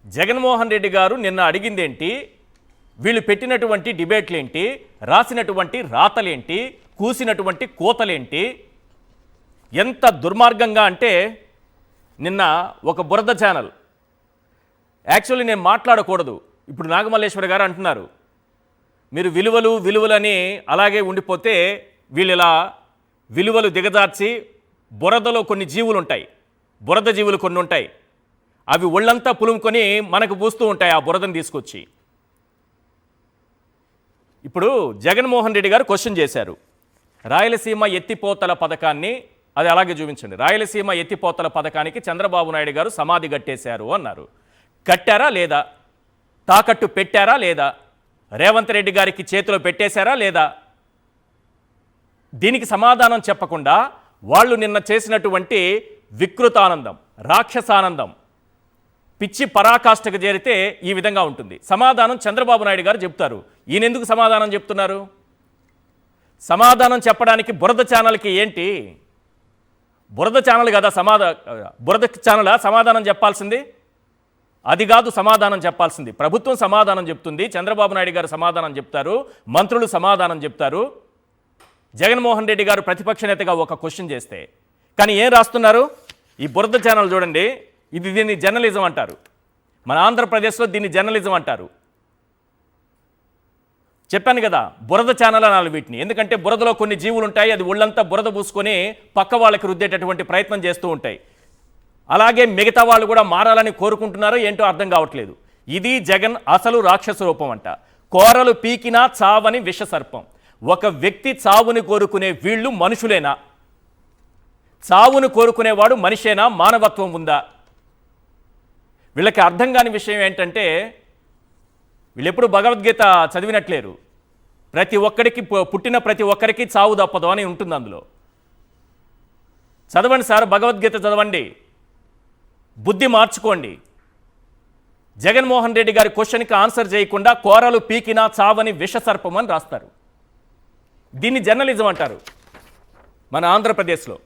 జగన్మోహన్ రెడ్డి గారు నిన్న అడిగిందేంటి, వీళ్ళు పెట్టినటువంటి డిబేట్లేంటి, రాసినటువంటి రాతలేంటి, కూసినటువంటి కోతలేంటి, ఎంత దుర్మార్గంగా అంటే నిన్న ఒక బురద ఛానల్, యాక్చువల్లీ నేను మాట్లాడకూడదు, ఇప్పుడు నాగమల్లేశ్వర గారు అంటున్నారు మీరు విలువలని అలాగే ఉండిపోతే వీళ్ళు ఇలా విలువలు దిగజార్చి బురదలో కొన్ని జీవులు ఉంటాయి, బురద జీవులు కొన్ని ఉంటాయి, అవి ఒళ్ళంతా పులుముకొని మనకు పూస్తూ ఉంటాయి ఆ బురదను తీసుకొచ్చి. ఇప్పుడు జగన్మోహన్ రెడ్డి గారు క్వశ్చన్ చేశారు, రాయలసీమ ఎత్తిపోతల పథకాన్ని అది అలాగే చూపించండి, రాయలసీమ ఎత్తిపోతల పథకానికి చంద్రబాబు నాయుడు గారు సమాధి కట్టేశారు అన్నారు. కట్టారా లేదా? తాకట్టు పెట్టారా లేదా? రేవంత్ రెడ్డి గారికి చేతిలో పెట్టేశారా లేదా? దీనికి సమాధానం చెప్పకుండా వాళ్ళు నిన్న చేసినటువంటి వికృతానందం, రాక్షసానందం, పిచ్చి పరాకాష్ఠకు చేరితే ఈ విధంగా ఉంటుంది. సమాధానం చంద్రబాబు నాయుడు గారు చెప్తారు. ఈయన ఎందుకు సమాధానం చెప్తున్నారు? సమాధానం చెప్పడానికి బురద ఛానల్కి ఏంటి? బురద ఛానల్ కదా బురద ఛానల్ సమాధానం చెప్పాల్సింది? అది కాదు సమాధానం చెప్పాల్సింది. ప్రభుత్వం సమాధానం చెప్తుంది, చంద్రబాబు నాయుడు గారు సమాధానం చెప్తారు, మంత్రులు సమాధానం చెప్తారు. జగన్మోహన్ రెడ్డి గారు ప్రతిపక్ష నేతగా ఒక క్వశ్చన్ చేస్తే కానీ ఏం రాస్తున్నారు? ఈ బురద ఛానల్ చూడండి, దీన్ని జర్నలిజం అంటారు. మన ఆంధ్రప్రదేశ్లో దీన్ని జర్నలిజం అంటారు. చెప్పాను కదా, బురద ఛానల్ అనాలి వీటిని. ఎందుకంటే బురదలో కొన్ని జీవులు ఉంటాయి, అది ఒళ్ళంతా బురద పూసుకొని పక్క వాళ్ళకి రుద్దేటటువంటి ప్రయత్నం చేస్తూ ఉంటాయి. అలాగే మిగతా వాళ్ళు కూడా మారాలని కోరుకుంటున్నారో ఏంటో అర్థం కావట్లేదు. ఇది జగన్ అసలు రాక్షస రూపం అంట. కోరలు పీకినా చావని విషసర్పం. ఒక వ్యక్తి చావుని కోరుకునే వీళ్ళు మనుషులేనా? చావును కోరుకునేవాడు మనిషేనా? మానవత్వం ఉందా? వీళ్ళకి అర్థం కాని విషయం ఏంటంటే వీళ్ళెప్పుడు భగవద్గీత చదివినట్లేరు. ప్రతి ఒక్కడికి పుట్టిన ప్రతి ఒక్కరికి చావు తప్పదు అని ఉంటుంది అందులో. చదవండి సార్, భగవద్గీత చదవండి, బుద్ధి మార్చుకోండి. జగన్మోహన్ రెడ్డి గారి క్వశ్చన్కి ఆన్సర్ చేయకుండా కోరలు పీకినా చావని విషసర్పం అని రాస్తారు. దీన్ని జర్నలిజం అంటారు మన ఆంధ్రప్రదేశ్లో.